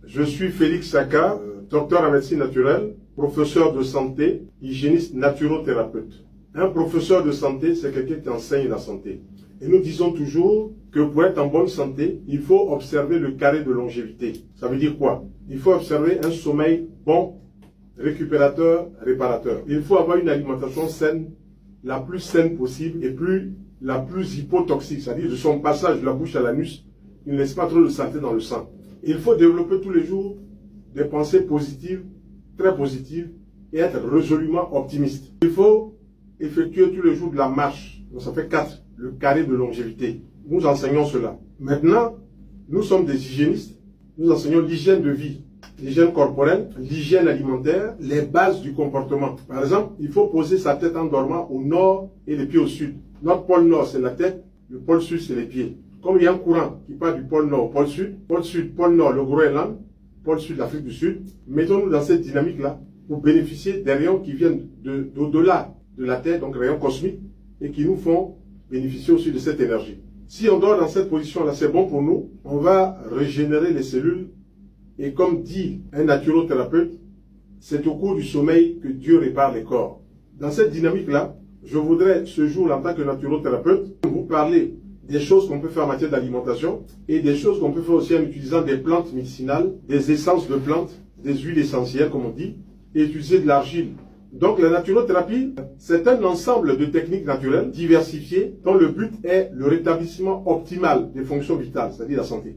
Je suis Félix Saka, docteur en médecine naturelle, professeur de santé, hygiéniste naturothérapeute. Un professeur de santé, c'est quelqu'un qui enseigne la santé. Et nous disons toujours que pour être en bonne santé, il faut observer le carré de longévité. Ça veut dire quoi? Il faut observer un sommeil bon, récupérateur, réparateur. Il faut avoir une alimentation saine, la plus saine possible et la plus hypotoxique, c'est-à-dire de son passage de la bouche à l'anus, il ne laisse pas trop de saleté dans le sang. Il faut développer tous les jours des pensées positives, très positives, et être résolument optimiste. Il faut effectuer tous les jours de la marche. Donc ça fait 4, le carré de longévité. Nous enseignons cela. Maintenant, nous sommes des hygiénistes. Nous enseignons l'hygiène de vie, l'hygiène corporelle, l'hygiène alimentaire, les bases du comportement. Par exemple, il faut poser sa tête en dormant au nord et les pieds au sud. Notre pôle nord, c'est la tête, le pôle sud, c'est les pieds. Comme il y a un courant qui part du pôle nord au pôle sud, pôle nord, le Groenland, pôle sud, l'Afrique du Sud, mettons-nous dans cette dynamique-là pour bénéficier des rayons qui viennent d'au-delà de la Terre, donc rayons cosmiques, et qui nous font bénéficier aussi de cette énergie. Si on dort dans cette position-là, c'est bon pour nous, on va régénérer les cellules, et comme dit un naturothérapeute, c'est au cours du sommeil que Dieu répare les corps. Dans cette dynamique-là, je voudrais ce jour, en tant que naturothérapeute, vous parler des choses qu'on peut faire en matière d'alimentation et des choses qu'on peut faire aussi en utilisant des plantes médicinales, des essences de plantes, des huiles essentielles, comme on dit, et utiliser de l'argile. Donc la naturothérapie, c'est un ensemble de techniques naturelles diversifiées dont le but est le rétablissement optimal des fonctions vitales, c'est-à-dire la santé.